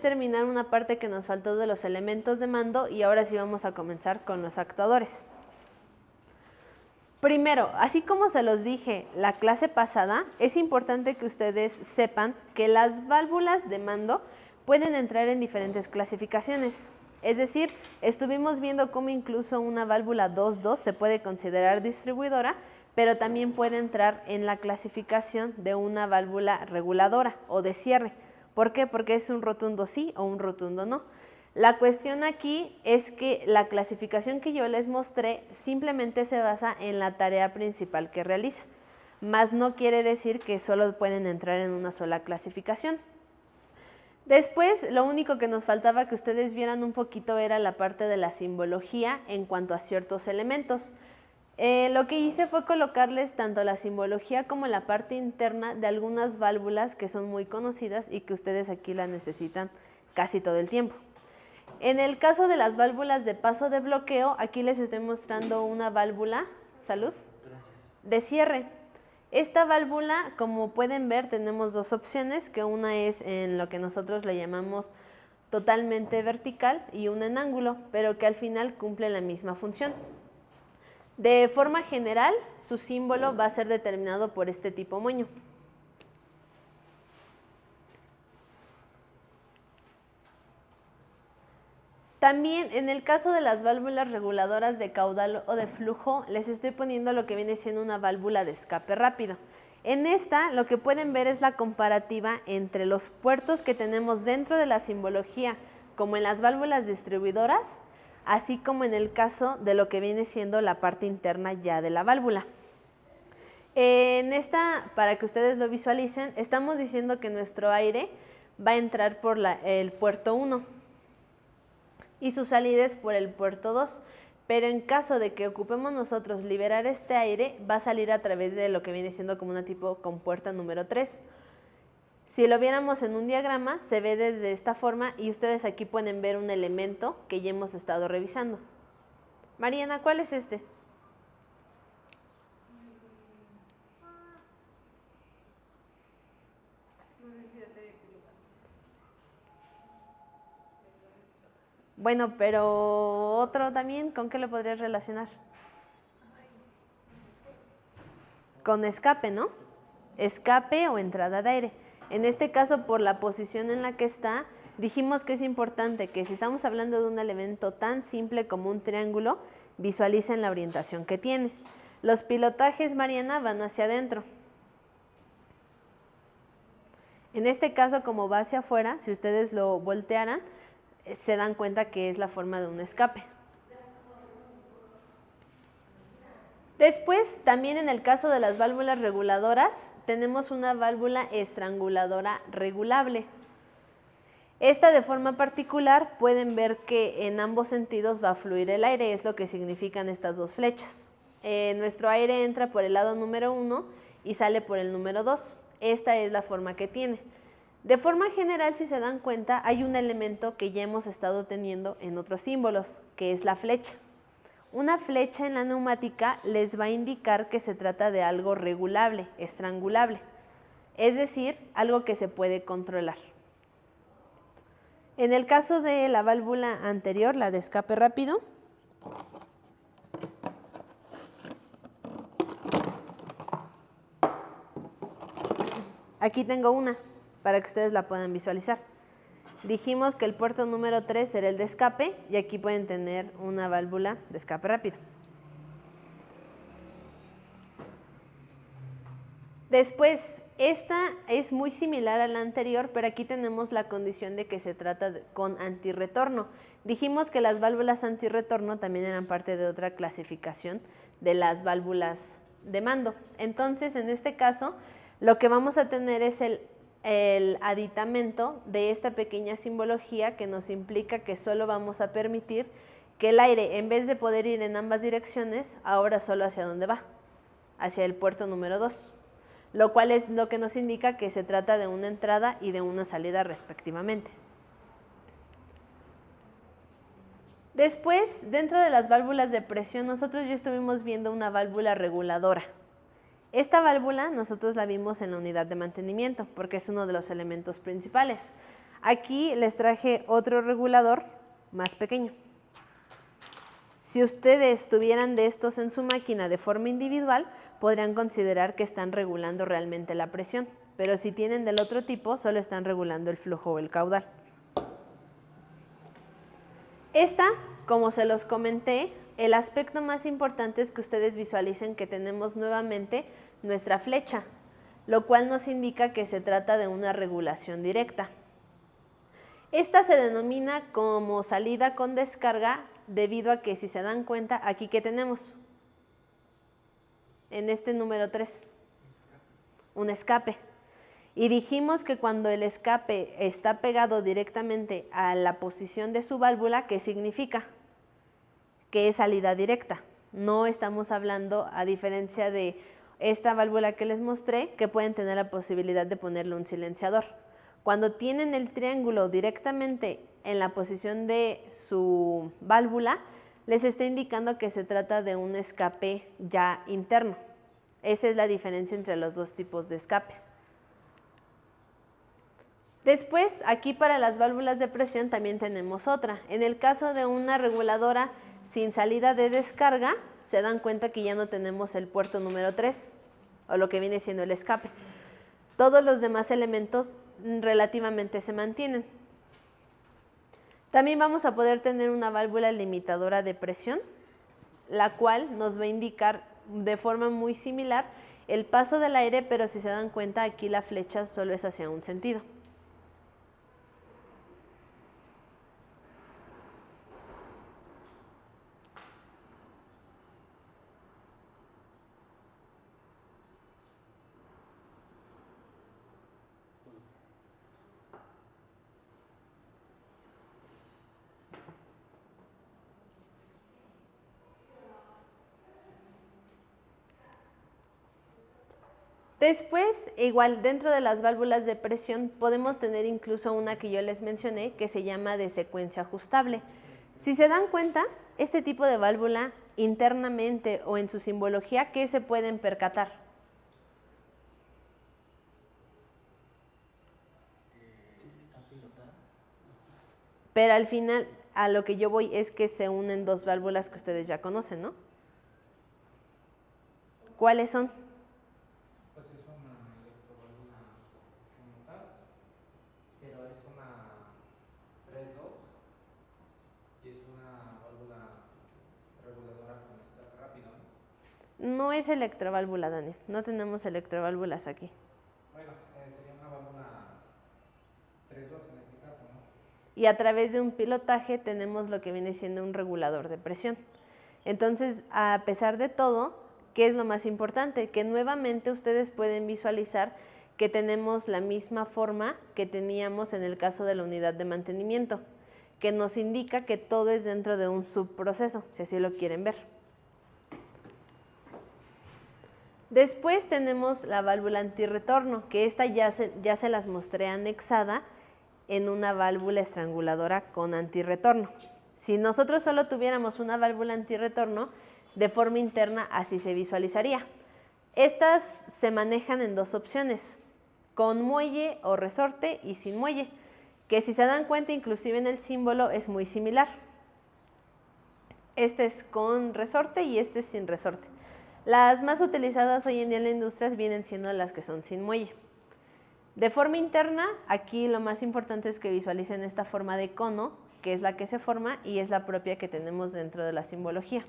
terminar una parte que nos faltó de los elementos de mando y ahora sí vamos a comenzar con los actuadores. Primero, así como se los dije la clase pasada, es importante que ustedes sepan que las válvulas de mando pueden entrar en diferentes clasificaciones. Es decir, estuvimos viendo cómo incluso una válvula 2.2 se puede considerar distribuidora, pero también puede entrar en la clasificación de una válvula reguladora o de cierre. ¿Por qué? Porque es un rotundo sí o un rotundo no. La cuestión aquí es que la clasificación que yo les mostré simplemente se basa en la tarea principal que realiza, más no quiere decir que solo pueden entrar en una sola clasificación. Después, lo único que nos faltaba que ustedes vieran un poquito era la parte de la simbología en cuanto a ciertos elementos. Lo que hice fue colocarles tanto la simbología como la parte interna de algunas válvulas que son muy conocidas y que ustedes aquí la necesitan casi todo el tiempo. En el caso de las válvulas de paso de bloqueo, aquí les estoy mostrando una válvula, salud, de cierre. Esta válvula, como pueden ver, tenemos dos opciones, que una es en lo que nosotros le llamamos totalmente vertical y una en ángulo, pero que al final cumple la misma función. De forma general, su símbolo va a ser determinado por este tipo moño. También en el caso de las válvulas reguladoras de caudal o de flujo, les estoy poniendo lo que viene siendo una válvula de escape rápido. En esta, lo que pueden ver es la comparativa entre los puertos que tenemos dentro de la simbología, como en las válvulas distribuidoras, así como en el caso de lo que viene siendo la parte interna ya de la válvula. En esta, para que ustedes lo visualicen, estamos diciendo que nuestro aire va a entrar por el puerto 1 y su salida es por el puerto 2, pero en caso de que ocupemos nosotros liberar este aire, va a salir a través de lo que viene siendo como una tipo compuerta número 3. Si lo viéramos en un diagrama, se ve desde esta forma y ustedes aquí pueden ver un elemento que ya hemos estado revisando. Mariana, ¿cuál es este? Bueno, pero otro también, ¿con qué lo podrías relacionar? Con escape, ¿no? Escape o entrada de aire. En este caso, por la posición en la que está, dijimos que es importante que si estamos hablando de un elemento tan simple como un triángulo, visualicen la orientación que tiene. Los pilotajes, Mariana, van hacia adentro. En este caso, como va hacia afuera, si ustedes lo voltearan, se dan cuenta que es la forma de un escape. Después, también en el caso de las válvulas reguladoras, tenemos una válvula estranguladora regulable. Esta de forma particular pueden ver que en ambos sentidos va a fluir el aire, es lo que significan estas dos flechas. Nuestro aire entra por el lado número 1 y sale por el número 2. Esta es la forma que tiene. De forma general, si se dan cuenta, hay un elemento que ya hemos estado teniendo en otros símbolos, que es la flecha. Una flecha en la neumática les va a indicar que se trata de algo regulable, estrangulable, es decir, algo que se puede controlar. En el caso de la válvula anterior, la de escape rápido, aquí tengo una para que ustedes la puedan visualizar. Dijimos que el puerto número 3 era el de escape y aquí pueden tener una válvula de escape rápido. Después, esta es muy similar a la anterior, pero aquí tenemos la condición de que se trata con antirretorno. Dijimos que las válvulas antirretorno también eran parte de otra clasificación de las válvulas de mando. Entonces, en este caso, lo que vamos a tener es el aditamento de esta pequeña simbología que nos implica que solo vamos a permitir que el aire, en vez de poder ir en ambas direcciones, ahora solo hacia dónde va, hacia el puerto número 2, lo cual es lo que nos indica que se trata de una entrada y de una salida respectivamente. Después, dentro de las válvulas de presión, nosotros ya estuvimos viendo una válvula reguladora. Esta válvula nosotros la vimos en la unidad de mantenimiento porque es uno de los elementos principales. Aquí les traje otro regulador más pequeño. Si ustedes tuvieran de estos en su máquina de forma individual, podrían considerar que están regulando realmente la presión, pero si tienen del otro tipo, solo están regulando el flujo o el caudal. Esta, como se los comenté, el aspecto más importante es que ustedes visualicen que tenemos nuevamente nuestra flecha, lo cual nos indica que se trata de una regulación directa. Esta se denomina como salida con descarga debido a que, si se dan cuenta, aquí ¿qué tenemos? En este número 3, un escape. Y dijimos que cuando el escape está pegado directamente a la posición de su válvula, ¿qué significa? Que es salida directa. No estamos hablando, a diferencia de esta válvula que les mostré, que pueden tener la posibilidad de ponerle un silenciador. Cuando tienen el triángulo directamente en la posición de su válvula, les está indicando que se trata de un escape ya interno. Esa es la diferencia entre los dos tipos de escapes. Después, aquí para las válvulas de presión también tenemos otra. En el caso de una reguladora sin salida de descarga, se dan cuenta que ya no tenemos el puerto número 3, o lo que viene siendo el escape. Todos los demás elementos relativamente se mantienen. También vamos a poder tener una válvula limitadora de presión, la cual nos va a indicar de forma muy similar el paso del aire, pero si se dan cuenta, aquí la flecha solo es hacia un sentido. Después, igual dentro de las válvulas de presión podemos tener incluso una que yo les mencioné que se llama de secuencia ajustable. Si se dan cuenta, este tipo de válvula internamente o en su simbología, ¿qué se pueden percatar? Pero al final a lo que yo voy es que se unen dos válvulas que ustedes ya conocen, ¿no? ¿Cuáles son? No es electroválvula, Daniel. No tenemos electroválvulas aquí. Bueno, sería una válvula 3-2 en este caso, ¿no? Y a través de un pilotaje tenemos lo que viene siendo un regulador de presión. Entonces, a pesar de todo, ¿qué es lo más importante? Que nuevamente ustedes pueden visualizar que tenemos la misma forma que teníamos en el caso de la unidad de mantenimiento, que nos indica que todo es dentro de un subproceso, si así lo quieren ver. Después tenemos la válvula antirretorno, que esta ya se las mostré anexada en una válvula estranguladora con antirretorno. Si nosotros solo tuviéramos una válvula antirretorno, de forma interna así se visualizaría. Estas se manejan en dos opciones, con muelle o resorte y sin muelle, que si se dan cuenta inclusive en el símbolo es muy similar. Este es con resorte y este es sin resorte. Las más utilizadas hoy en día en la industria vienen siendo las que son sin muelle. De forma interna, aquí lo más importante es que visualicen esta forma de cono, que es la que se forma y es la propia que tenemos dentro de la simbología.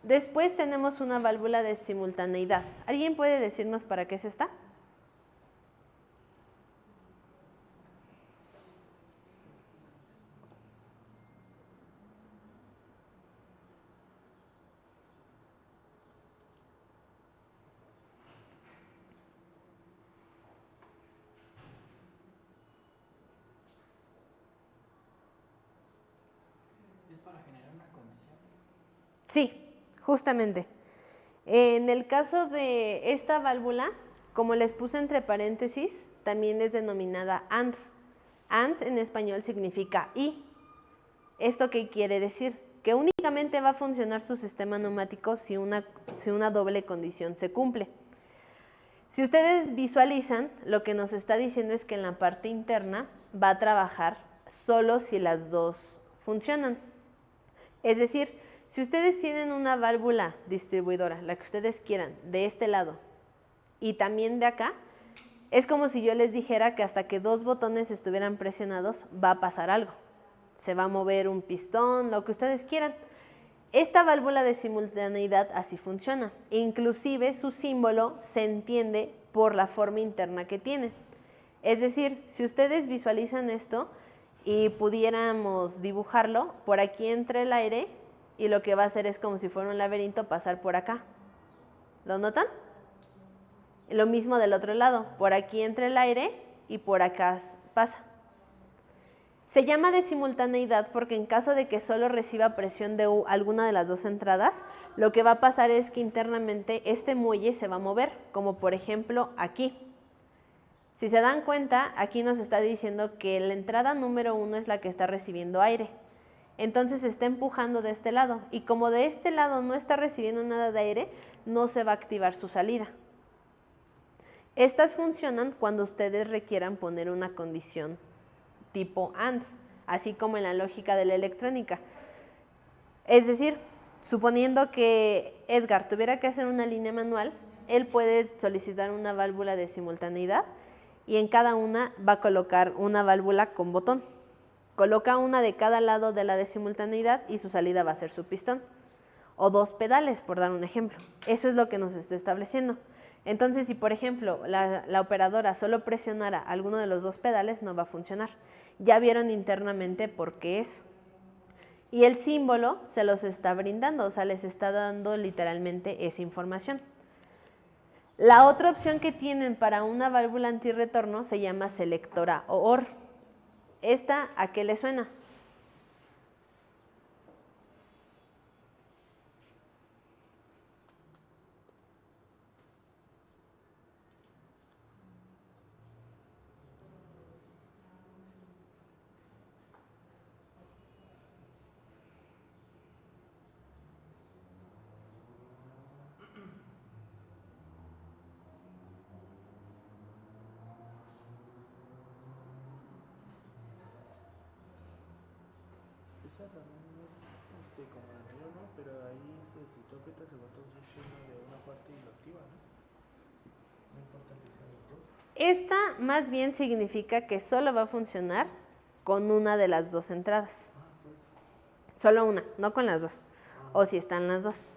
Después tenemos una válvula de simultaneidad. ¿Alguien puede decirnos para qué es esta? Sí, justamente. En el caso de esta válvula, como les puse entre paréntesis, también es denominada AND. AND en español significa y. ¿Esto qué quiere decir? Que únicamente va a funcionar su sistema neumático si una doble condición se cumple. Si ustedes visualizan, lo que nos está diciendo es que en la parte interna va a trabajar solo si las dos funcionan. Es decir, si ustedes tienen una válvula distribuidora, la que ustedes quieran, de este lado y también de acá, es como si yo les dijera que hasta que dos botones estuvieran presionados va a pasar algo. Se va a mover un pistón, lo que ustedes quieran. Esta válvula de simultaneidad así funciona. Inclusive su símbolo se entiende por la forma interna que tiene. Es decir, si ustedes visualizan esto y pudiéramos dibujarlo, por aquí entra el aire y lo que va a hacer es como si fuera un laberinto pasar por acá. ¿Lo notan? Lo mismo del otro lado, por aquí entra el aire y por acá pasa. Se llama de simultaneidad porque en caso de que solo reciba presión de alguna de las dos entradas, lo que va a pasar es que internamente este muelle se va a mover, como por ejemplo aquí. Si se dan cuenta, aquí nos está diciendo que la entrada número 1 es la que está recibiendo aire. Entonces se está empujando de este lado y como de este lado no está recibiendo nada de aire, no se va a activar su salida. Estas funcionan cuando ustedes requieran poner una condición tipo AND, así como en la lógica de la electrónica. Es decir, suponiendo que Edgar tuviera que hacer una línea manual, él puede solicitar una válvula de simultaneidad y en cada una va a colocar una válvula con botón. Coloca una de cada lado de la de simultaneidad y su salida va a ser su pistón. O dos pedales, por dar un ejemplo. Eso es lo que nos está estableciendo. Entonces, si por ejemplo la operadora solo presionara alguno de los dos pedales, no va a funcionar. Ya vieron internamente por qué es. Y el símbolo se los está brindando, o sea, les está dando literalmente esa información. La otra opción que tienen para una válvula antirretorno se llama selectora o OR. ¿Esta a qué le suena? Esa también es como la anterior, ¿no? Pero ahí si tú aprietas el botón switch de una parte y lo activa, ¿no? No importa que sea el botón. Esta más bien significa que solo va a funcionar con una de las dos entradas. Solo una, no con las dos. O si están las dos.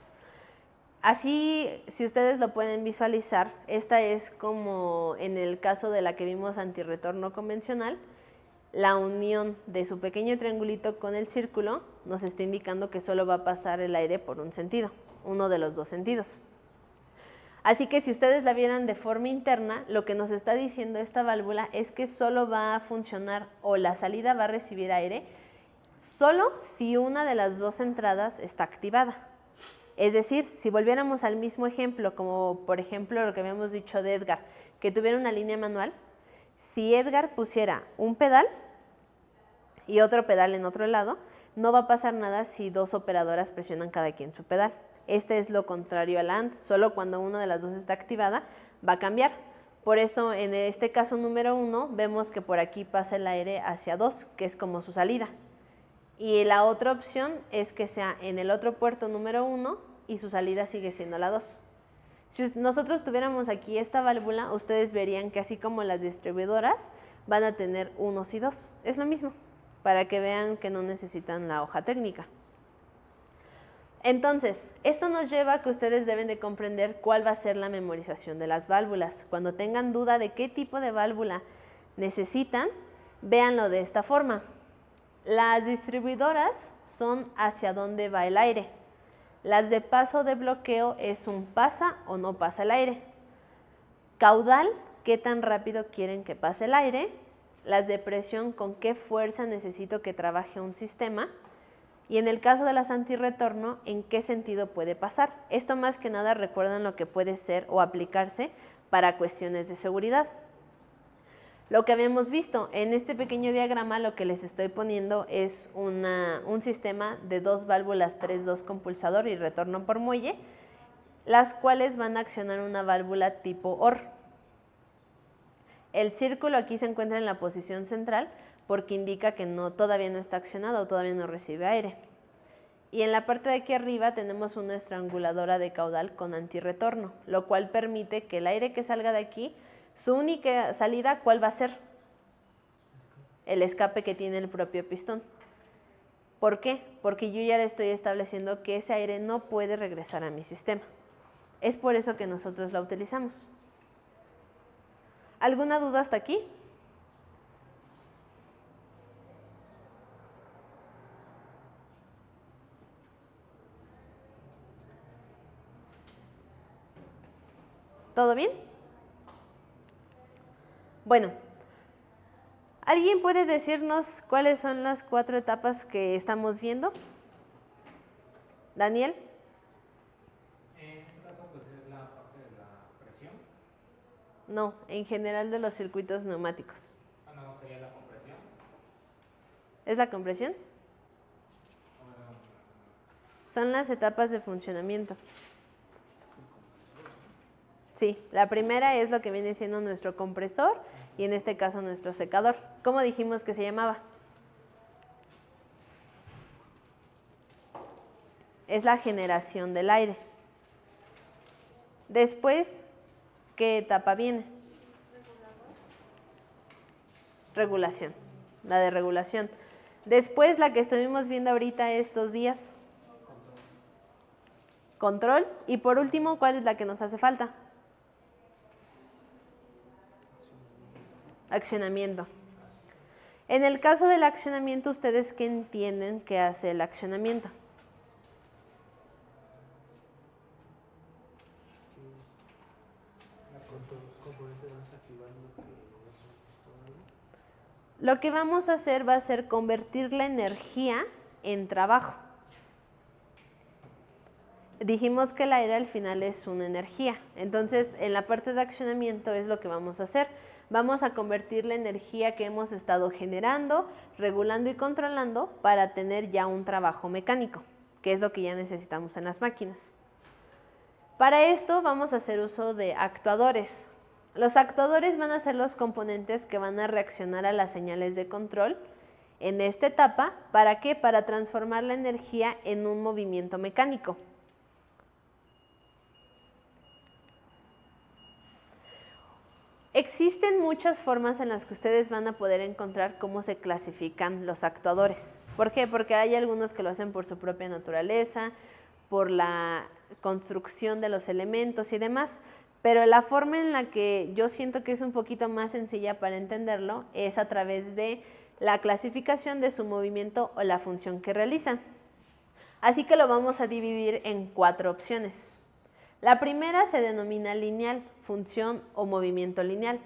Así, si ustedes lo pueden visualizar, esta es como en el caso de la que vimos antirretorno convencional, la unión de su pequeño triangulito con el círculo nos está indicando que solo va a pasar el aire por un sentido, uno de los dos sentidos. Así que si ustedes la vieran de forma interna, lo que nos está diciendo esta válvula es que solo va a funcionar o la salida va a recibir aire solo si una de las dos entradas está activada. Es decir, si volviéramos al mismo ejemplo, como por ejemplo lo que habíamos dicho de Edgar, que tuviera una línea manual, si Edgar pusiera un pedal y otro pedal en otro lado, no va a pasar nada si dos operadoras presionan cada quien su pedal. Este es lo contrario al AND, solo cuando una de las dos está activada va a cambiar. Por eso en este caso número 1 vemos que por aquí pasa el aire hacia 2, que es como su salida. Y la otra opción es que sea en el otro puerto número 1 y su salida sigue siendo la 2. Si nosotros tuviéramos aquí esta válvula, ustedes verían que así como las distribuidoras van a tener unos y dos. Es lo mismo, para que vean que no necesitan la hoja técnica. Entonces, esto nos lleva a que ustedes deben de comprender cuál va a ser la memorización de las válvulas. Cuando tengan duda de qué tipo de válvula necesitan, véanlo de esta forma. Las distribuidoras son hacia dónde va el aire. Las de paso de bloqueo es un pasa o no pasa el aire. Caudal, qué tan rápido quieren que pase el aire. Las de presión, con qué fuerza necesito que trabaje un sistema. Y en el caso de las antirretorno, ¿en qué sentido puede pasar? Esto más que nada recuerdan lo que puede ser o aplicarse para cuestiones de seguridad. Lo que habíamos visto en este pequeño diagrama, lo que les estoy poniendo es un sistema de dos válvulas 3-2 con pulsador y retorno por muelle, las cuales van a accionar una válvula tipo OR. El círculo aquí se encuentra en la posición central porque indica que todavía no está accionado o todavía no recibe aire. Y en la parte de aquí arriba tenemos una estranguladora de caudal con antirretorno, lo cual permite que el aire que salga de aquí, su única salida, ¿cuál va a ser? El escape que tiene el propio pistón. ¿Por qué? Porque yo ya le estoy estableciendo que ese aire no puede regresar a mi sistema. Es por eso que nosotros la utilizamos. ¿Alguna duda hasta aquí? ¿Todo bien? Bueno, ¿alguien puede decirnos cuáles son las 4 etapas que estamos viendo? ¿Daniel? En este caso, pues es la parte de la presión. No, en general de los circuitos neumáticos. Ah, no, sería la compresión. ¿Es la compresión? Son las etapas de funcionamiento. Sí, la primera es lo que viene siendo nuestro compresor y en este caso nuestro secador. ¿Cómo dijimos que se llamaba? Es la generación del aire. Después, ¿qué etapa viene? Regulación, la de regulación. Después, la que estuvimos viendo ahorita estos días. Control. Y por último, ¿cuál es la que nos hace falta? Accionamiento. En el caso del accionamiento, ¿ustedes qué entienden que hace el accionamiento? Lo que vamos a hacer va a ser convertir la energía en trabajo. Dijimos que el aire al final es una energía, entonces en la parte de accionamiento es lo que vamos a hacer. Vamos a convertir la energía que hemos estado generando, regulando y controlando para tener ya un trabajo mecánico, que es lo que ya necesitamos en las máquinas. Para esto vamos a hacer uso de actuadores. Los actuadores van a ser los componentes que van a reaccionar a las señales de control en esta etapa. ¿Para qué? Para transformar la energía en un movimiento mecánico. Existen muchas formas en las que ustedes van a poder encontrar cómo se clasifican los actuadores. ¿Por qué? Porque hay algunos que lo hacen por su propia naturaleza, por la construcción de los elementos y demás, pero la forma en la que yo siento que es un poquito más sencilla para entenderlo es a través de la clasificación de su movimiento o la función que realizan. Así que lo vamos a dividir en 4 opciones. La primera se denomina lineal, función o movimiento lineal.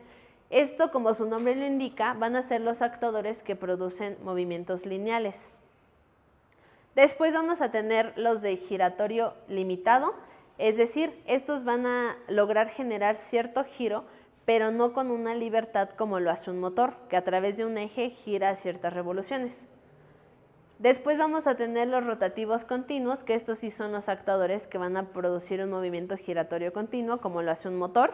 Esto, como su nombre lo indica, van a ser los actuadores que producen movimientos lineales. Después vamos a tener los de giratorio limitado, es decir, estos van a lograr generar cierto giro, pero no con una libertad como lo hace un motor, que a través de un eje gira a ciertas revoluciones. Después vamos a tener los rotativos continuos, que estos sí son los actuadores que van a producir un movimiento giratorio continuo, como lo hace un motor.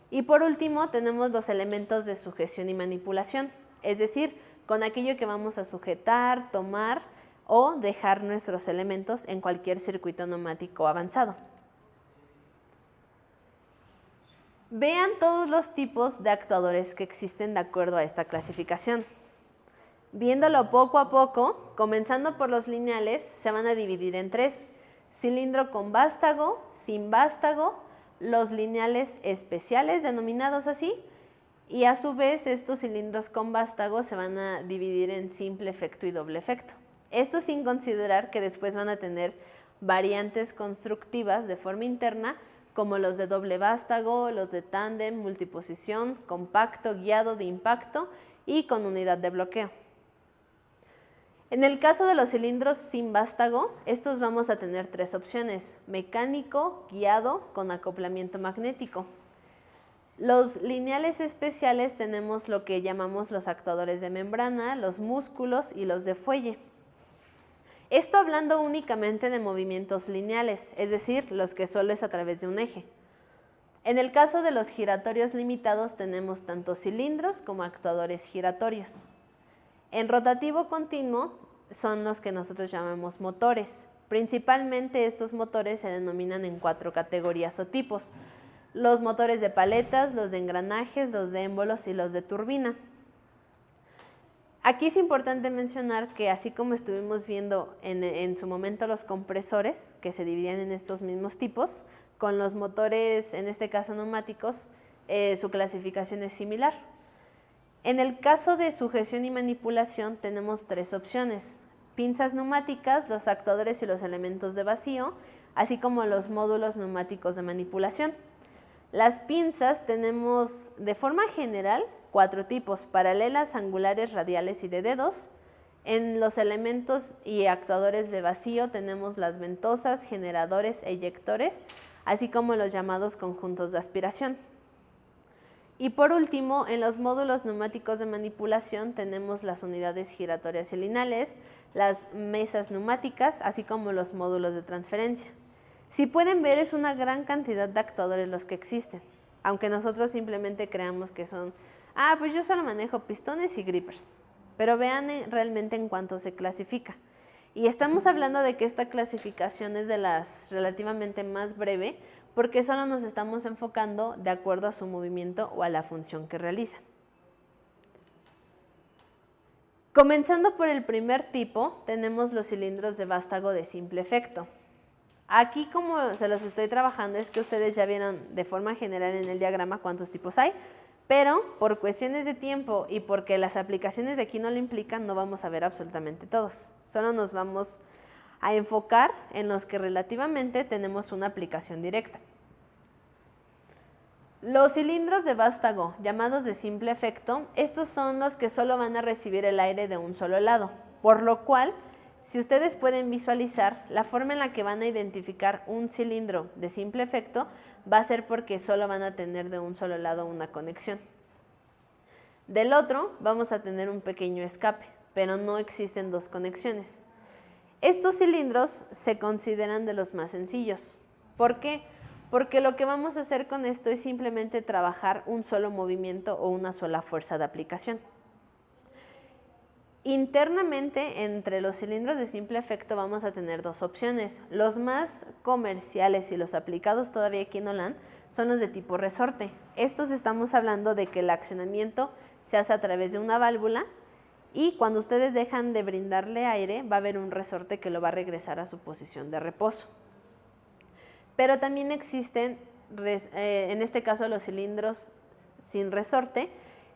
Y por último tenemos los elementos de sujeción y manipulación, es decir, con aquello que vamos a sujetar, tomar o dejar nuestros elementos en cualquier circuito neumático avanzado. Vean todos los tipos de actuadores que existen de acuerdo a esta clasificación. Viéndolo poco a poco, comenzando por los lineales, se van a dividir en 3. Cilindro con vástago, sin vástago, los lineales especiales denominados así, y a su vez estos cilindros con vástago se van a dividir en simple efecto y doble efecto. Esto sin considerar que después van a tener variantes constructivas de forma interna, como los de doble vástago, los de tándem, multiposición, compacto, guiado, de impacto y con unidad de bloqueo. En el caso de los cilindros sin vástago, estos vamos a tener 3 opciones: mecánico, guiado, con acoplamiento magnético. Los lineales especiales tenemos lo que llamamos los actuadores de membrana, los músculos y los de fuelle. Esto hablando únicamente de movimientos lineales, es decir, los que solo es a través de un eje. En el caso de los giratorios limitados tenemos tanto cilindros como actuadores giratorios. En rotativo continuo son los que nosotros llamamos motores. Principalmente estos motores se denominan en 4 categorías o tipos: los motores de paletas, los de engranajes, los de émbolos y los de turbina. Aquí es importante mencionar que así como estuvimos viendo en su momento los compresores, que se dividían en estos mismos tipos, con los motores, en este caso neumáticos, su clasificación es similar. En el caso de sujeción y manipulación tenemos 3 opciones: pinzas neumáticas, los actuadores y los elementos de vacío, así como los módulos neumáticos de manipulación. Las pinzas tenemos de forma general 4 tipos: paralelas, angulares, radiales y de dedos. En los elementos y actuadores de vacío tenemos las ventosas, generadores e eyectores, así como los llamados conjuntos de aspiración. Y por último, en los módulos neumáticos de manipulación tenemos las unidades giratorias y lineales, las mesas neumáticas, así como los módulos de transferencia. Si pueden ver, es una gran cantidad de actuadores los que existen, aunque nosotros simplemente creamos que son, pues yo solo manejo pistones y grippers, pero vean realmente en cuánto se clasifica. Y estamos hablando de que esta clasificación es de las relativamente más breve, porque solo nos estamos enfocando de acuerdo a su movimiento o a la función que realiza. Comenzando por el primer tipo, tenemos los cilindros de vástago de simple efecto. Aquí, como se los estoy trabajando, es que ustedes ya vieron de forma general en el diagrama cuántos tipos hay, pero por cuestiones de tiempo y porque las aplicaciones de aquí no lo implican, no vamos a ver absolutamente todos. Solo nos vamos a enfocar en los que relativamente tenemos una aplicación directa. Los cilindros de vástago, llamados de simple efecto, estos son los que solo van a recibir el aire de un solo lado, por lo cual, si ustedes pueden visualizar, la forma en la que van a identificar un cilindro de simple efecto va a ser porque solo van a tener de un solo lado una conexión. Del otro vamos a tener un pequeño escape, pero no existen 2 conexiones. Estos cilindros se consideran de los más sencillos. ¿Por qué? Porque lo que vamos a hacer con esto es simplemente trabajar un solo movimiento o una sola fuerza de aplicación. Internamente, entre los cilindros de simple efecto vamos a tener 2 opciones. Los más comerciales y los aplicados todavía aquí en Olan son los de tipo resorte. Estos estamos hablando de que el accionamiento se hace a través de una válvula y cuando ustedes dejan de brindarle aire va a haber un resorte que lo va a regresar a su posición de reposo. Pero también existen, en este caso, los cilindros sin resorte,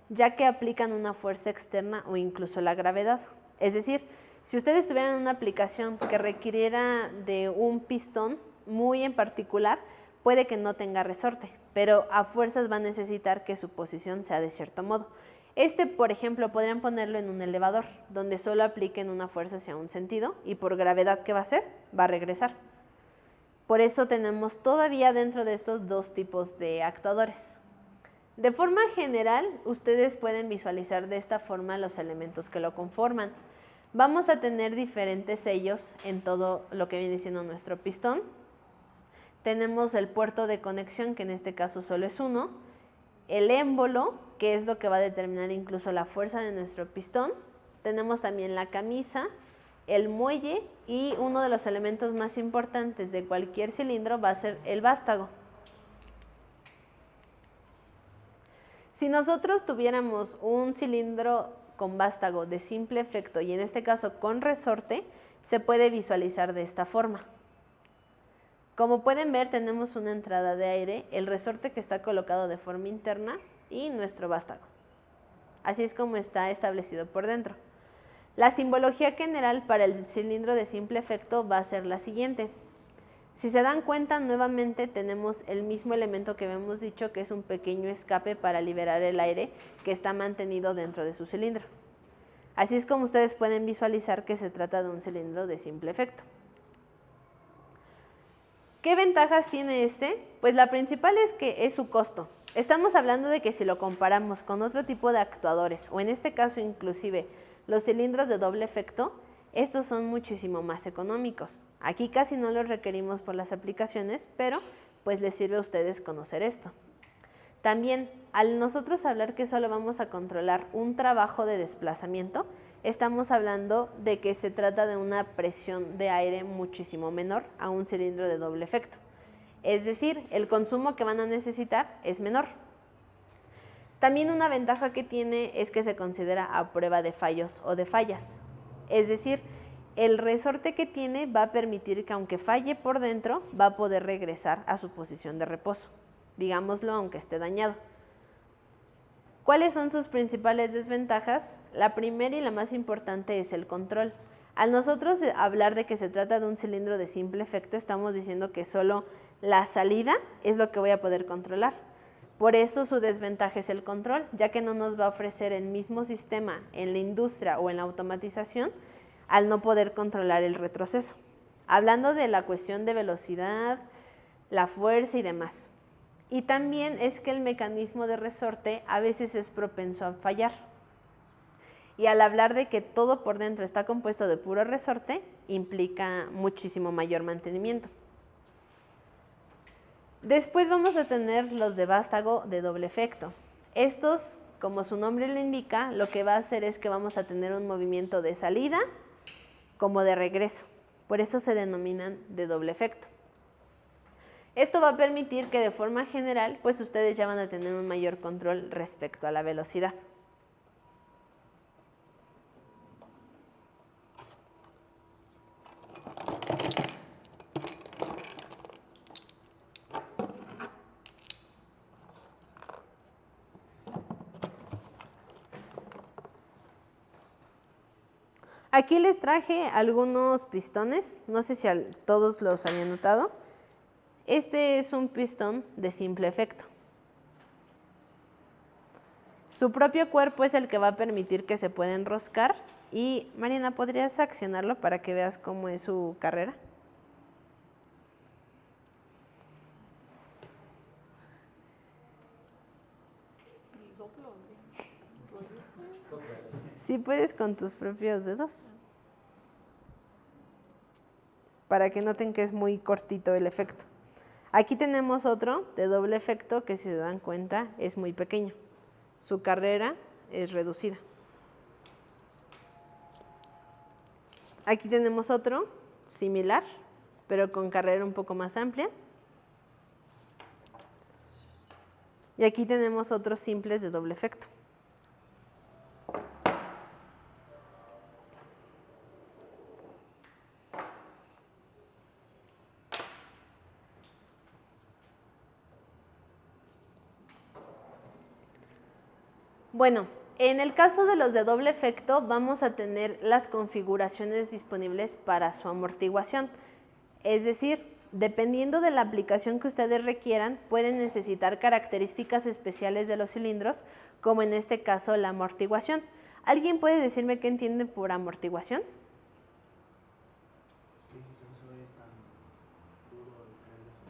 ya que aplican una fuerza externa o incluso la gravedad. Es decir, si ustedes tuvieran una aplicación que requiriera de un pistón muy en particular, puede que no tenga resorte, pero a fuerzas va a necesitar que su posición sea de cierto modo. Por ejemplo, podrían ponerlo en un elevador, donde solo apliquen una fuerza hacia un sentido y por gravedad, ¿qué va a hacer? Va a regresar. Por eso tenemos todavía dentro de estos 2 tipos de actuadores. De forma general, ustedes pueden visualizar de esta forma los elementos que lo conforman. Vamos a tener diferentes sellos en todo lo que viene siendo nuestro pistón. Tenemos el puerto de conexión, que en este caso solo es uno, el émbolo, que es lo que va a determinar incluso la fuerza de nuestro pistón. Tenemos también la camisa, el muelle y uno de los elementos más importantes de cualquier cilindro va a ser el vástago. Si nosotros tuviéramos un cilindro con vástago de simple efecto y en este caso con resorte, se puede visualizar de esta forma. Como pueden ver, tenemos una entrada de aire, el resorte que está colocado de forma interna y nuestro vástago. Así es como está establecido por dentro. La simbología general para el cilindro de simple efecto va a ser la siguiente. Si se dan cuenta, nuevamente tenemos el mismo elemento que habíamos dicho, que es un pequeño escape para liberar el aire que está mantenido dentro de su cilindro. Así es como ustedes pueden visualizar que se trata de un cilindro de simple efecto. ¿Qué ventajas tiene este? Pues la principal es que es su costo. Estamos hablando de que si lo comparamos con otro tipo de actuadores, o en este caso inclusive los cilindros de doble efecto, estos son muchísimo más económicos. Aquí casi no los requerimos por las aplicaciones, pero pues les sirve a ustedes conocer esto. También, al nosotros hablar que solo vamos a controlar un trabajo de desplazamiento, estamos hablando de que se trata de una presión de aire muchísimo menor a un cilindro de doble efecto. Es decir, el consumo que van a necesitar es menor. También una ventaja que tiene es que se considera a prueba de fallos o de fallas. Es decir, el resorte que tiene va a permitir que aunque falle por dentro, va a poder regresar a su posición de reposo, digámoslo aunque esté dañado. ¿Cuáles son sus principales desventajas? La primera y la más importante es el control. Al nosotros hablar de que se trata de un cilindro de simple efecto, estamos diciendo que solo la salida es lo que voy a poder controlar. Por eso su desventaja es el control, ya que no nos va a ofrecer el mismo sistema en la industria o en la automatización al no poder controlar el retroceso. Hablando de la cuestión de velocidad, la fuerza y demás. Y también es que el mecanismo de resorte a veces es propenso a fallar. Y al hablar de que todo por dentro está compuesto de puro resorte, implica muchísimo mayor mantenimiento. Después vamos a tener los de vástago de doble efecto. Estos, como su nombre lo indica, lo que va a hacer es que vamos a tener un movimiento de salida como de regreso. Por eso se denominan de doble efecto. Esto va a permitir que de forma general, pues ustedes ya van a tener un mayor control respecto a la velocidad. Aquí les traje algunos pistones, no sé si todos los habían notado. Este es un pistón de simple efecto. Su propio cuerpo es el que va a permitir que se pueda enroscar. Y Mariana, ¿podrías accionarlo para que veas cómo es su carrera? Sí puedes con tus propios dedos, para que noten que es muy cortito el efecto. Aquí tenemos otro de doble efecto que, si se dan cuenta, es muy pequeño. Su carrera es reducida. Aquí tenemos otro similar, pero con carrera un poco más amplia. Y aquí tenemos otros simples de doble efecto. Bueno, en el caso de los de doble efecto vamos a tener las configuraciones disponibles para su amortiguación. Es decir, dependiendo de la aplicación que ustedes requieran, pueden necesitar características especiales de los cilindros, como en este caso la amortiguación. ¿Alguien puede decirme qué entiende por amortiguación?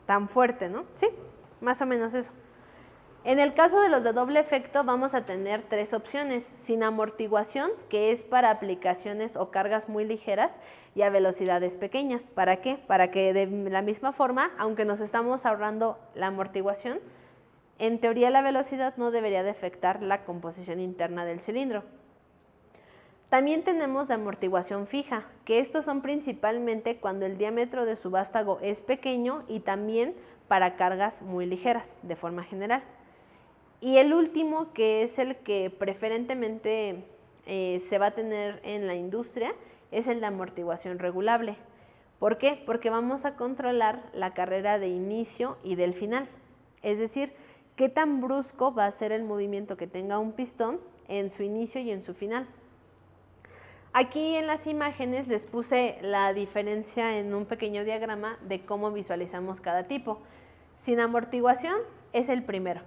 Tan fuerte, ¿no? Sí, más o menos eso. En el caso de los de doble efecto vamos a tener tres opciones: sin amortiguación, que es para aplicaciones o cargas muy ligeras y a velocidades pequeñas. ¿Para qué? Para que de la misma forma, aunque nos estamos ahorrando la amortiguación, en teoría la velocidad no debería de afectar la composición interna del cilindro. También tenemos de amortiguación fija, que estos son principalmente cuando el diámetro de su vástago es pequeño y también para cargas muy ligeras, de forma general. Y el último, que es el que preferentemente se va a tener en la industria, es el de amortiguación regulable. ¿Por qué? Porque vamos a controlar la carrera de inicio y del final. Es decir, qué tan brusco va a ser el movimiento que tenga un pistón en su inicio y en su final. Aquí en las imágenes les puse la diferencia en un pequeño diagrama de cómo visualizamos cada tipo. Sin amortiguación es el primero.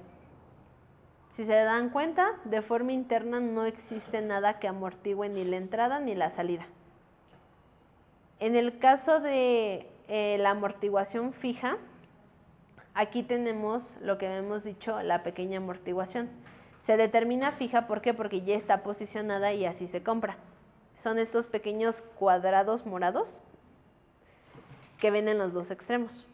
Si se dan cuenta, de forma interna no existe nada que amortigüe ni la entrada ni la salida. En el caso de la amortiguación fija, aquí tenemos lo que hemos dicho, la pequeña amortiguación. Se determina fija, ¿por qué? Porque ya está posicionada y así se compra. Son estos pequeños cuadrados morados que ven en los dos extremos.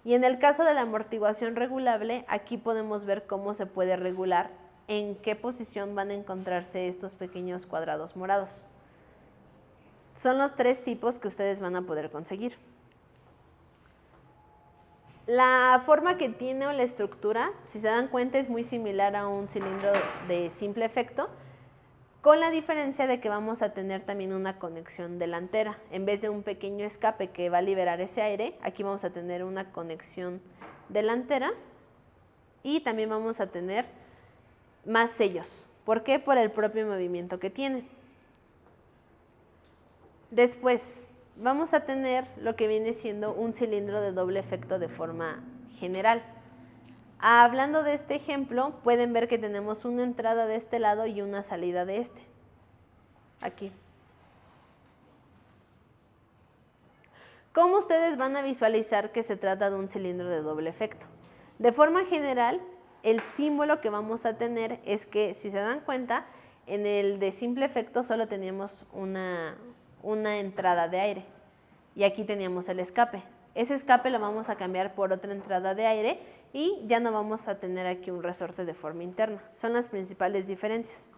Y en el caso de la amortiguación regulable, aquí podemos ver cómo se puede regular en qué posición van a encontrarse estos pequeños cuadrados morados. Son los 3 tipos que ustedes van a poder conseguir. La forma que tiene o la estructura, si se dan cuenta, es muy similar a un cilindro de simple efecto, con la diferencia de que vamos a tener también una conexión delantera. En vez de un pequeño escape que va a liberar ese aire, aquí vamos a tener una conexión delantera y también vamos a tener más sellos. ¿Por qué? Por el propio movimiento que tiene. Después vamos a tener lo que viene siendo un cilindro de doble efecto de forma general. Hablando de este ejemplo, pueden ver que tenemos una entrada de este lado y una salida de este. Aquí. ¿Cómo ustedes van a visualizar que se trata de un cilindro de doble efecto? De forma general, el símbolo que vamos a tener es que, si se dan cuenta, en el de simple efecto solo teníamos una entrada de aire y aquí teníamos el escape. Ese escape lo vamos a cambiar por otra entrada de aire y ya no vamos a tener aquí un resorte de forma interna. Son las principales diferencias.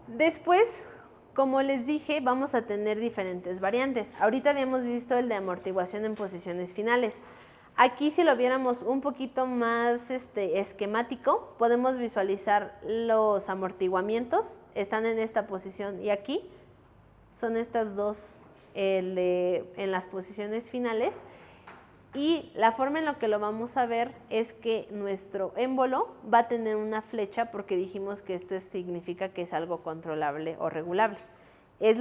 Después, como les dije, vamos a tener diferentes variantes. Ahorita habíamos visto el de amortiguación en posiciones finales. Aquí, si lo viéramos un poquito más esquemático, podemos visualizar los amortiguamientos. Están en esta posición y aquí son estas dos en las posiciones finales. Y la forma en la que lo vamos a ver es que nuestro émbolo va a tener una flecha porque dijimos que esto significa que es algo controlable o regulable. Es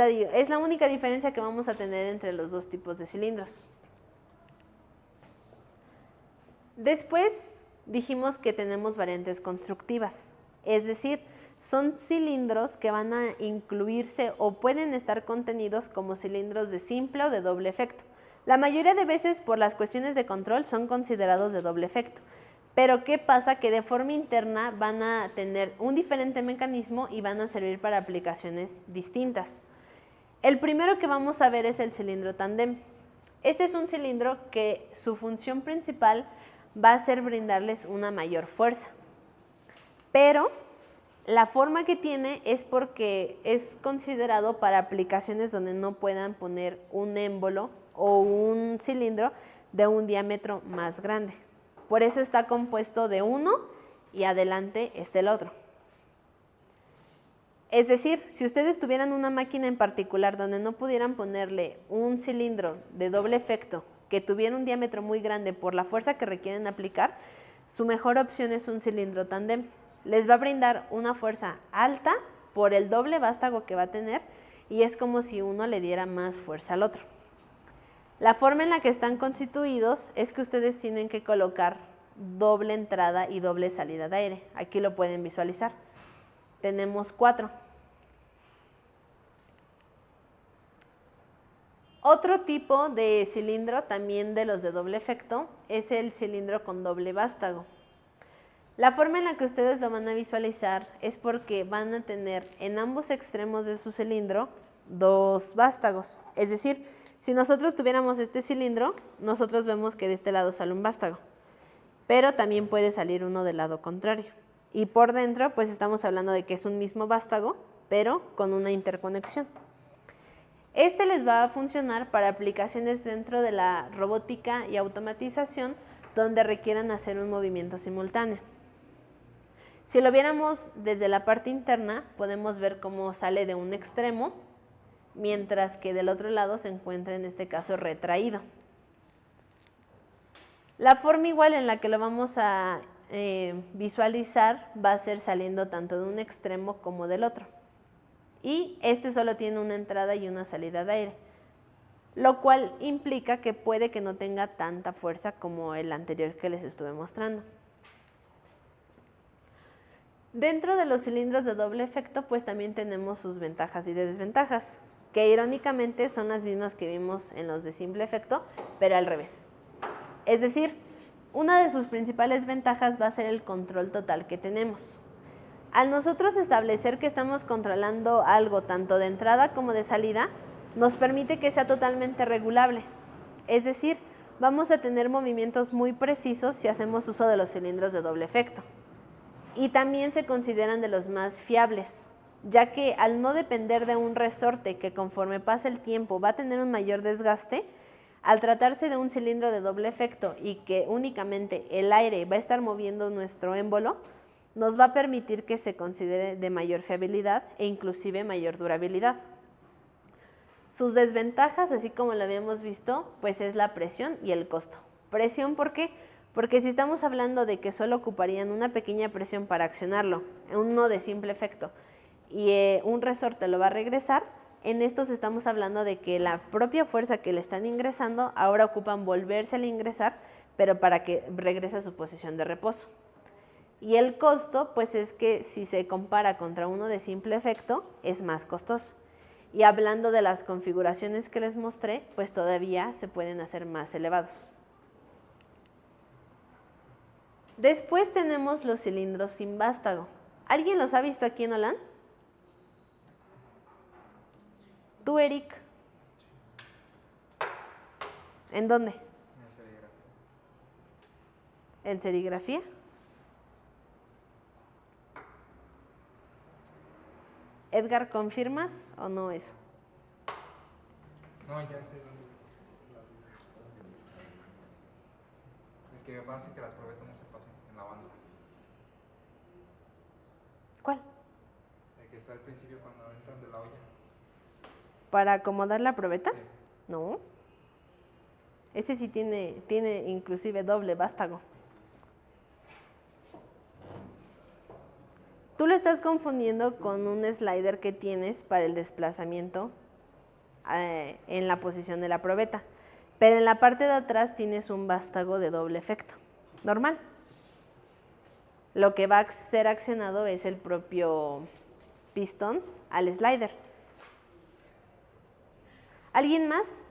la única diferencia que vamos a tener entre los dos tipos de cilindros. Después dijimos que tenemos variantes constructivas, es decir, son cilindros que van a incluirse o pueden estar contenidos como cilindros de simple o de doble efecto. La mayoría de veces, por las cuestiones de control, son considerados de doble efecto. Pero ¿qué pasa? Que de forma interna van a tener un diferente mecanismo y van a servir para aplicaciones distintas. El primero que vamos a ver es el cilindro tándem. Este es un cilindro que su función principal va a ser brindarles una mayor fuerza. Pero la forma que tiene es porque es considerado para aplicaciones donde no puedan poner un émbolo o un cilindro de un diámetro más grande. Por eso está compuesto de uno y adelante está el otro. Es decir, si ustedes tuvieran una máquina en particular donde no pudieran ponerle un cilindro de doble efecto que tuviera un diámetro muy grande por la fuerza que requieren aplicar, su mejor opción es un cilindro tándem. Les va a brindar una fuerza alta por el doble vástago que va a tener y es como si uno le diera más fuerza al otro. La forma en la que están constituidos es que ustedes tienen que colocar doble entrada y doble salida de aire. Aquí lo pueden visualizar. Tenemos 4. Otro tipo de cilindro, también de los de doble efecto, es el cilindro con doble vástago. La forma en la que ustedes lo van a visualizar es porque van a tener en ambos extremos de su cilindro 2 vástagos. Es decir, si nosotros tuviéramos este cilindro, nosotros vemos que de este lado sale un vástago, pero también puede salir uno del lado contrario. Y por dentro, pues estamos hablando de que es un mismo vástago, pero con una interconexión. Este les va a funcionar para aplicaciones dentro de la robótica y automatización donde requieran hacer un movimiento simultáneo. Si lo viéramos desde la parte interna, podemos ver cómo sale de un extremo, mientras que del otro lado se encuentra en este caso retraído. La forma igual en la que lo vamos a visualizar va a ser saliendo tanto de un extremo como del otro. Y este solo tiene una entrada y una salida de aire, lo cual implica que puede que no tenga tanta fuerza como el anterior que les estuve mostrando. Dentro de los cilindros de doble efecto, pues también tenemos sus ventajas y desventajas, que irónicamente son las mismas que vimos en los de simple efecto, pero al revés. Es decir, una de sus principales ventajas va a ser el control total que tenemos. Al nosotros establecer que estamos controlando algo tanto de entrada como de salida, nos permite que sea totalmente regulable. Es decir, vamos a tener movimientos muy precisos si hacemos uso de los cilindros de doble efecto. Y también se consideran de los más fiables, ya que al no depender de un resorte que conforme pasa el tiempo va a tener un mayor desgaste, al tratarse de un cilindro de doble efecto y que únicamente el aire va a estar moviendo nuestro émbolo, nos va a permitir que se considere de mayor fiabilidad e inclusive mayor durabilidad. Sus desventajas, así como lo habíamos visto, pues es la presión y el costo. ¿Presión por qué? Porque si estamos hablando de que solo ocuparían una pequeña presión para accionarlo, uno de simple efecto, y un resorte lo va a regresar, en estos estamos hablando de que la propia fuerza que le están ingresando ahora ocupan volvérsela a ingresar, pero para que regrese a su posición de reposo. Y el costo, pues es que si se compara contra uno de simple efecto, es más costoso. Y hablando de las configuraciones que les mostré, pues todavía se pueden hacer más elevados. Después tenemos los cilindros sin vástago. ¿Alguien los ha visto aquí en Holland? ¿Tú, Eric? ¿En dónde? ¿En serigrafía? Edgar, ¿confirmas o no eso? No, ya sé. El que pasa es que las probetas no se pasen en la banda. ¿Cuál? El que está al principio cuando entran de la olla. ¿Para acomodar la probeta? Sí. No. Ese sí tiene inclusive doble vástago. Tú lo estás confundiendo con un slider que tienes para el desplazamiento en la posición de la probeta. Pero en la parte de atrás tienes un vástago de doble efecto, normal. Lo que va a ser accionado es el propio pistón al slider. ¿Alguien más?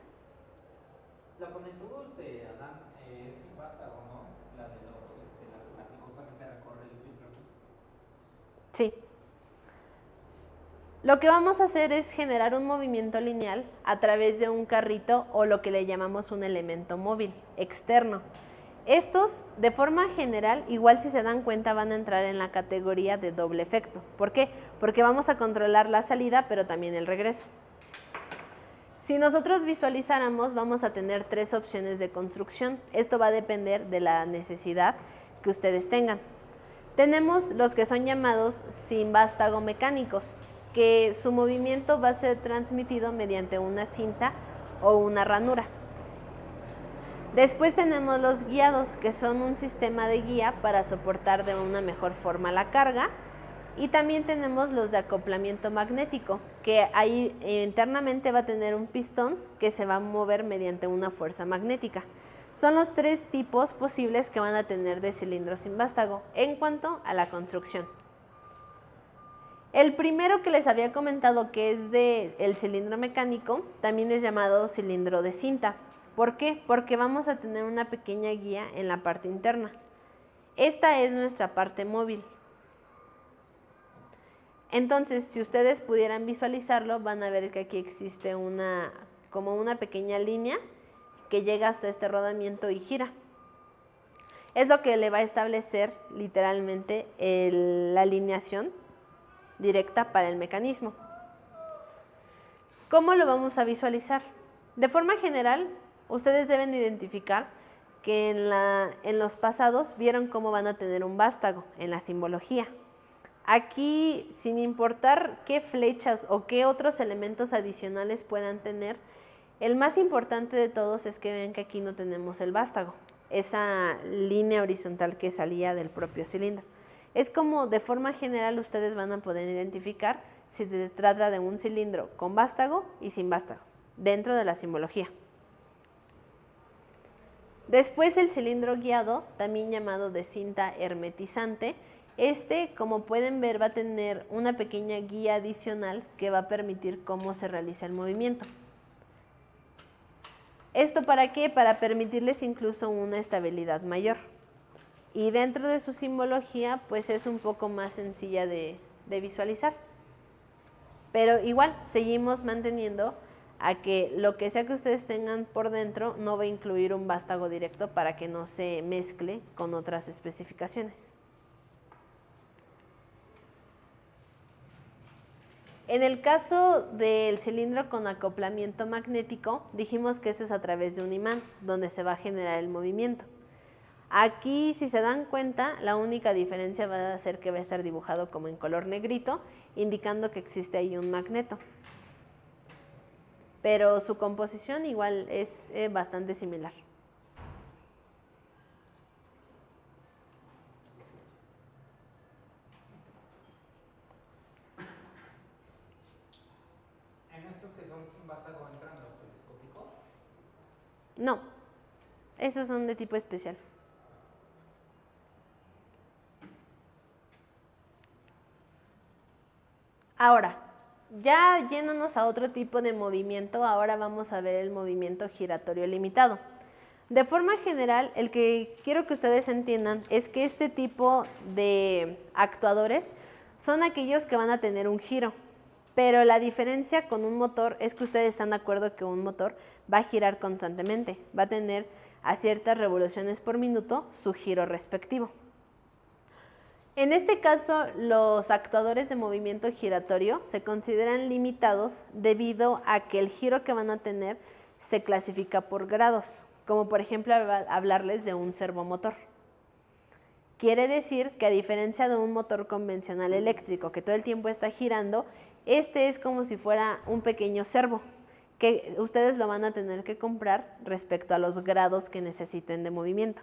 La ponentús de Adán es sin vástago, ¿no? La de la que justamente recorre el filtro. Sí. Lo que vamos a hacer es generar un movimiento lineal a través de un carrito o lo que le llamamos un elemento móvil externo. Estos, de forma general, igual si se dan cuenta, van a entrar en la categoría de doble efecto. ¿Por qué? Porque vamos a controlar la salida, pero también el regreso. Si nosotros visualizáramos, vamos a tener 3 opciones de construcción. Esto va a depender de la necesidad que ustedes tengan. Tenemos los que son llamados sin vástago mecánicos, que su movimiento va a ser transmitido mediante una cinta o una ranura. Después tenemos los guiados, que son un sistema de guía para soportar de una mejor forma la carga. Y también tenemos los de acoplamiento magnético, que ahí internamente va a tener un pistón que se va a mover mediante una fuerza magnética. Son los 3 tipos posibles que van a tener de cilindros sin vástago en cuanto a la construcción. El primero que les había comentado, que es del cilindro mecánico, también es llamado cilindro de cinta. ¿Por qué? Porque vamos a tener una pequeña guía en la parte interna. Esta es nuestra parte móvil. Entonces, si ustedes pudieran visualizarlo, van a ver que aquí existe como una pequeña línea que llega hasta este rodamiento y gira. Es lo que le va a establecer literalmente la alineación directa para el mecanismo. ¿Cómo lo vamos a visualizar? De forma general, ustedes deben identificar que en los pasados vieron cómo van a tener un vástago en la simbología. Aquí, sin importar qué flechas o qué otros elementos adicionales puedan tener, el más importante de todos es que vean que aquí no tenemos el vástago, esa línea horizontal que salía del propio cilindro. Es como de forma general ustedes van a poder identificar si se trata de un cilindro con vástago y sin vástago, dentro de la simbología. Después el cilindro guiado, también llamado de cinta hermetizante. Como pueden ver, va a tener una pequeña guía adicional que va a permitir cómo se realiza el movimiento. ¿Esto para qué? Para permitirles incluso una estabilidad mayor. y dentro de su simbología pues es un poco más sencilla de visualizar. Pero igual seguimos manteniendo a que lo que sea que ustedes tengan por dentro no va a incluir un vástago directo para que no se mezcle con otras especificaciones. En el caso del cilindro con acoplamiento magnético, dijimos que eso es a través de un imán, donde se va a generar el movimiento. Aquí, si se dan cuenta, la única diferencia va a ser que va a estar dibujado como en color negrito, indicando que existe ahí un magneto. Pero su composición igual es bastante similar. En estos que son sin vástago entran los telescópicos. No, esos son de tipo especial. Ahora, ya yéndonos a otro tipo de movimiento, ahora vamos a ver el movimiento giratorio limitado. De forma general, el que quiero que ustedes entiendan es que este tipo de actuadores son aquellos que van a tener un giro, pero la diferencia con un motor es que ustedes están de acuerdo que un motor va a girar constantemente, va a tener a ciertas revoluciones por minuto su giro respectivo. En este caso, los actuadores de movimiento giratorio se consideran limitados debido a que el giro que van a tener se clasifica por grados, como por ejemplo hablarles de un servomotor. Quiere decir que a diferencia de un motor convencional eléctrico que todo el tiempo está girando, este es como si fuera un pequeño servo, que ustedes lo van a tener que comprar respecto a los grados que necesiten de movimiento.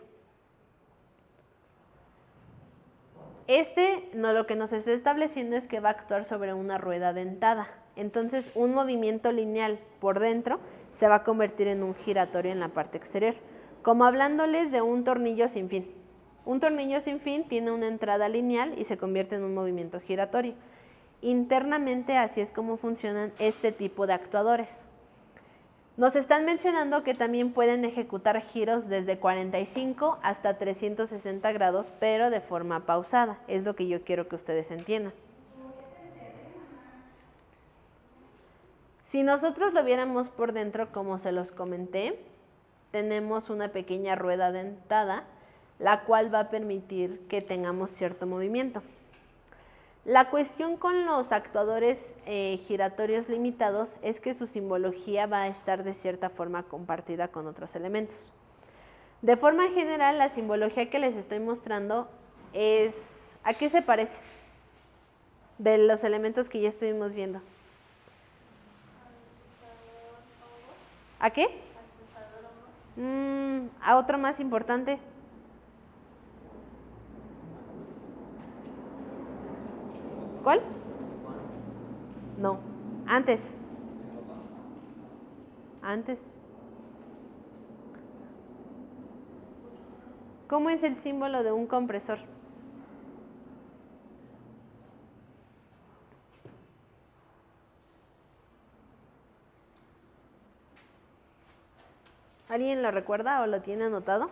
Lo que nos está estableciendo es que va a actuar sobre una rueda dentada. Entonces, un movimiento lineal por dentro se va a convertir en un giratorio en la parte exterior, como hablándoles de un tornillo sin fin. Un tornillo sin fin tiene una entrada lineal y se convierte en un movimiento giratorio. Internamente, así es como funcionan este tipo de actuadores. Nos están mencionando que también pueden ejecutar giros desde 45 hasta 360 grados, pero de forma pausada. Es lo que yo quiero que ustedes entiendan. Si nosotros lo viéramos por dentro, como se los comenté, tenemos una pequeña rueda dentada, la cual va a permitir que tengamos cierto movimiento. La cuestión con los actuadores giratorios limitados es que su simbología va a estar de cierta forma compartida con otros elementos. De forma general, la simbología que les estoy mostrando es... ¿A qué se parece? De los elementos que ya estuvimos viendo. ¿A qué? A otro más importante. ¿Cuál? No, antes. Antes. ¿Cómo es el símbolo de un compresor? ¿Alguien lo recuerda o lo tiene anotado?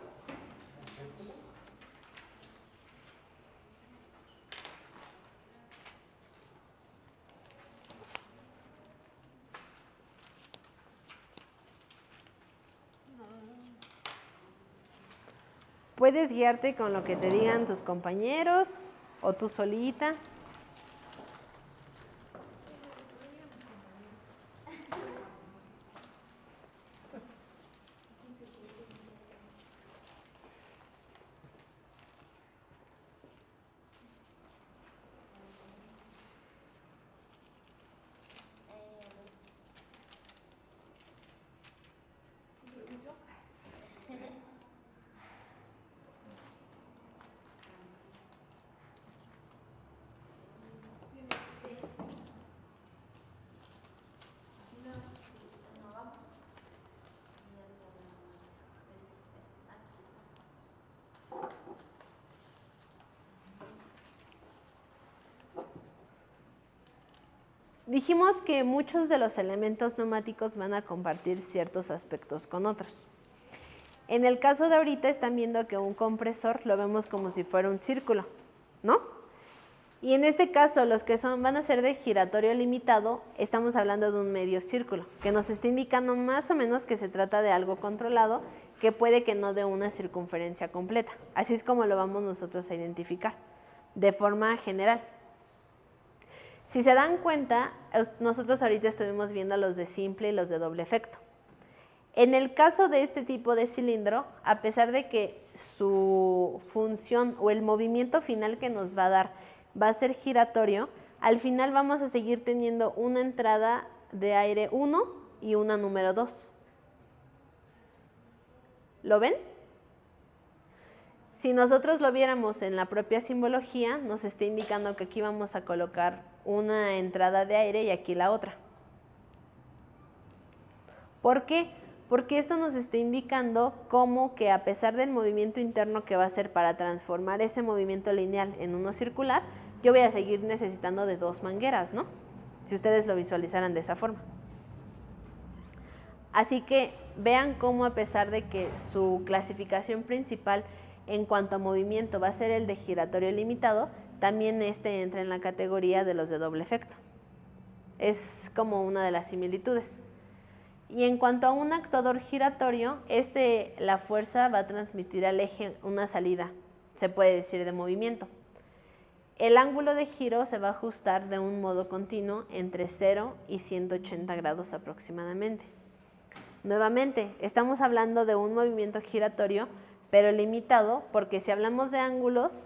Puedes guiarte con lo que te digan tus compañeros o tú solita. Dijimos que muchos de los elementos neumáticos van a compartir ciertos aspectos con otros. En el caso de ahorita están viendo que un compresor lo vemos como si fuera un círculo, ¿no? Y en este caso, los que van a ser de giratorio limitado, estamos hablando de un medio círculo, que nos está indicando más o menos que se trata de algo controlado, que puede que no dé una circunferencia completa. Así es como lo vamos nosotros a identificar, de forma general. Si se dan cuenta, nosotros ahorita estuvimos viendo los de simple y los de doble efecto. En el caso de este tipo de cilindro, a pesar de que su función o el movimiento final que nos va a dar va a ser giratorio, al final vamos a seguir teniendo una entrada de aire 1 y una número 2. ¿Lo ven? Si nosotros lo viéramos en la propia simbología, nos está indicando que aquí vamos a colocar una entrada de aire y aquí la otra. ¿Por qué? Porque esto nos está indicando cómo que a pesar del movimiento interno que va a hacer para transformar ese movimiento lineal en uno circular, yo voy a seguir necesitando de dos mangueras, ¿no? Si ustedes lo visualizaran de esa forma. Así que vean cómo a pesar de que su clasificación principal en cuanto a movimiento va a ser el de giratorio limitado, también este entra en la categoría de los de doble efecto. Es como una de las similitudes. Y en cuanto a un actuador giratorio, la fuerza va a transmitir al eje una salida, se puede decir, de movimiento. El ángulo de giro se va a ajustar de un modo continuo entre 0 y 180 grados aproximadamente. Nuevamente, estamos hablando de un movimiento giratorio, pero limitado, porque si hablamos de ángulos,